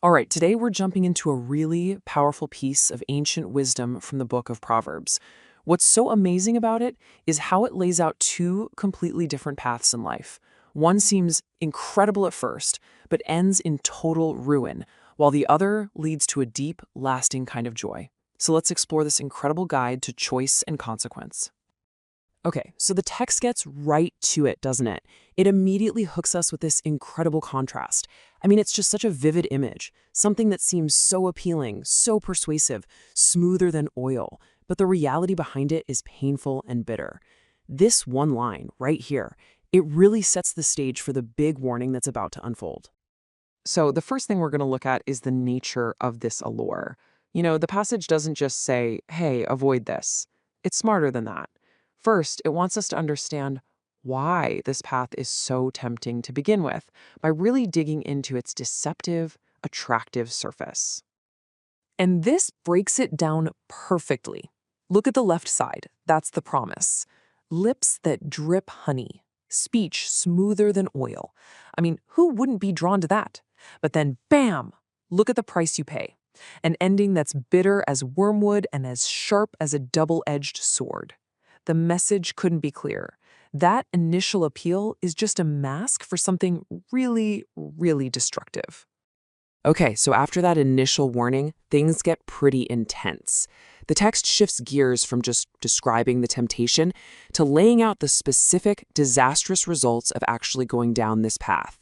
All right, today we're jumping into a really powerful piece of ancient wisdom from the book of Proverbs. What's so amazing about it is how it lays out two completely different paths in life. One seems incredible at first, but ends in total ruin, while the other leads to a deep, lasting kind of joy. So let's explore this incredible guide to choice and consequence. Okay, so the text gets right to it, doesn't it? It immediately hooks us with this incredible contrast. I mean, it's just such a vivid image, something that seems so appealing, so persuasive, smoother than oil, but the reality behind it is painful and bitter. This one line, right here, it really sets the stage for the big warning that's about to unfold. So the first thing we're going to look at is the nature of this allure. The passage doesn't just say, hey, avoid this. It's smarter than that. First, it wants us to understand why this path is so tempting to begin with by really digging into its deceptive, attractive surface. And this breaks it down perfectly. Look at the left side. That's the promise. Lips that drip honey. Speech smoother than oil. I mean, who wouldn't be drawn to that? But then, bam! Look at the price you pay. An ending that's bitter as wormwood and as sharp as a double-edged sword. The message couldn't be clearer. That initial appeal is just a mask for something really, really destructive. Okay, so after that initial warning, things get pretty intense. The text shifts gears from just describing the temptation to laying out the specific, disastrous results of actually going down this path.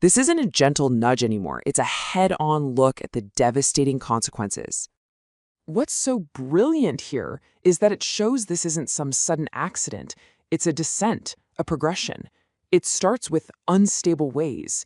This isn't a gentle nudge anymore. It's a head-on look at the devastating consequences. What's so brilliant here is that it shows this isn't some sudden accident. It's a descent, a progression. It starts with unstable ways,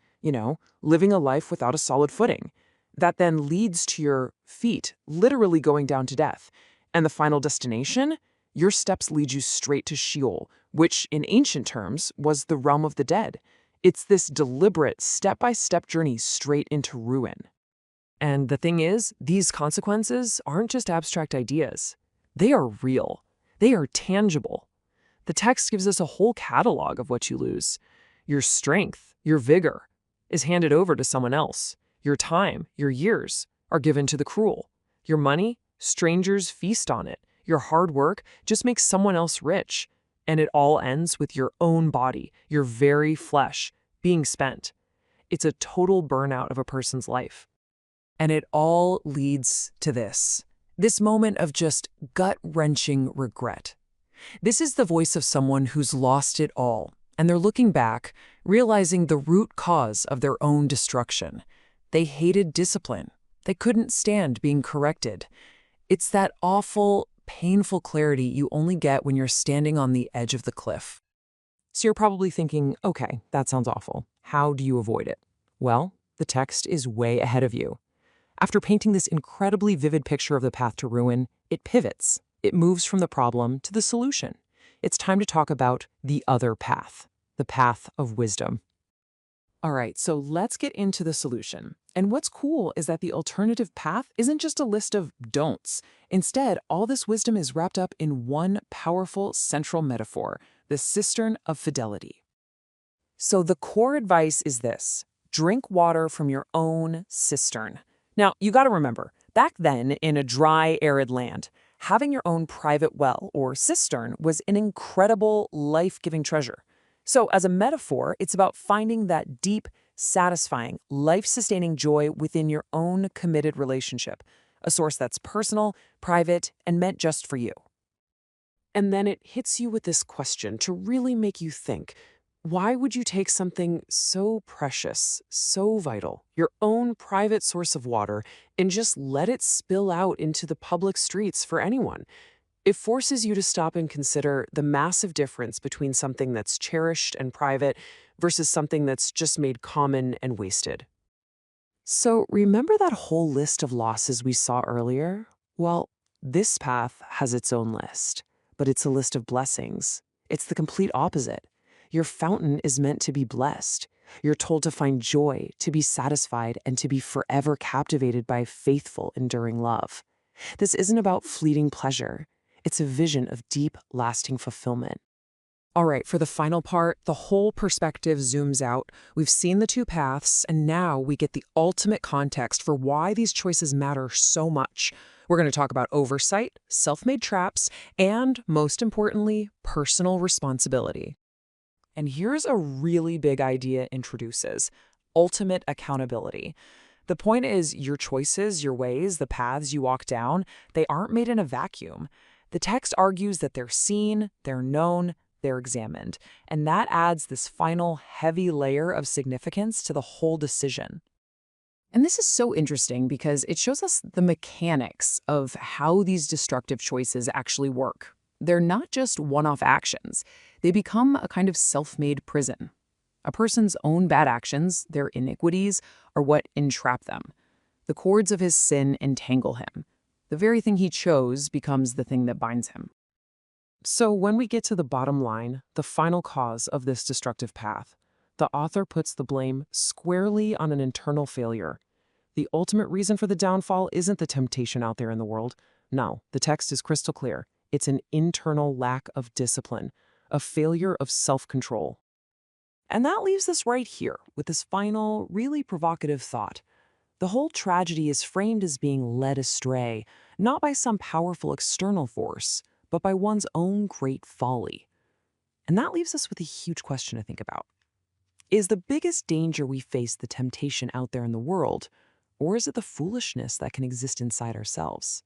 living a life without a solid footing. That then leads to your feet literally going down to death. And the final destination? Your steps lead you straight to Sheol, which in ancient terms was the realm of the dead. It's this deliberate, step-by-step journey straight into ruin. And the thing is, these consequences aren't just abstract ideas. They are real. They are tangible. The text gives us a whole catalog of what you lose. Your strength, your vigor, is handed over to someone else. Your time, your years, are given to the cruel. Your money, strangers feast on it. Your hard work just makes someone else rich. And it all ends with your own body, your very flesh, being spent. It's a total burnout of a person's life. And it all leads to this moment of just gut-wrenching regret. This is the voice of someone who's lost it all, and they're looking back, realizing the root cause of their own destruction. They hated discipline. They couldn't stand being corrected. It's that awful, painful clarity you only get when you're standing on the edge of the cliff. So you're probably thinking, okay, that sounds awful. How do you avoid it? Well, the text is way ahead of you. After painting this incredibly vivid picture of the path to ruin, it pivots. It moves from the problem to the solution. It's time to talk about the other path, the path of wisdom. All right, so let's get into the solution. And what's cool is that the alternative path isn't just a list of don'ts. Instead, all this wisdom is wrapped up in one powerful central metaphor, the cistern of fidelity. So the core advice is this: drink water from your own cistern. Now, you got to remember, back then, in a dry, arid land, having your own private well or cistern was an incredible, life-giving treasure. So as a metaphor, it's about finding that deep, satisfying, life-sustaining joy within your own committed relationship, a source that's personal, private, and meant just for you. And then it hits you with this question to really make you think. Why would you take something so precious, so vital, your own private source of water, and just let it spill out into the public streets for anyone? It forces you to stop and consider the massive difference between something that's cherished and private versus something that's just made common and wasted. So remember that whole list of losses we saw earlier? Well, this path has its own list, but it's a list of blessings. It's the complete opposite. Your fountain is meant to be blessed. You're told to find joy, to be satisfied, and to be forever captivated by faithful, enduring love. This isn't about fleeting pleasure. It's a vision of deep, lasting fulfillment. All right, for the final part, the whole perspective zooms out. We've seen the two paths, and now we get the ultimate context for why these choices matter so much. We're going to talk about oversight, self-made traps, and, most importantly, personal responsibility. And here's a really big idea it introduces: ultimate accountability. The point is, your choices, your ways, the paths you walk down, they aren't made in a vacuum. The text argues that they're seen, they're known, they're examined, and that adds this final heavy layer of significance to the whole decision. And this is so interesting because it shows us the mechanics of how these destructive choices actually work. They're not just one-off actions. They become a kind of self-made prison. A person's own bad actions, their iniquities, are what entrap them. The cords of his sin entangle him. The very thing he chose becomes the thing that binds him. So when we get to the bottom line, the final cause of this destructive path, the author puts the blame squarely on an internal failure. The ultimate reason for the downfall isn't the temptation out there in the world. No, the text is crystal clear. It's an internal lack of discipline, a failure of self-control. And that leaves us right here with this final, really provocative thought. The whole tragedy is framed as being led astray, not by some powerful external force, but by one's own great folly. And that leaves us with a huge question to think about. Is the biggest danger we face the temptation out there in the world, or is it the foolishness that can exist inside ourselves?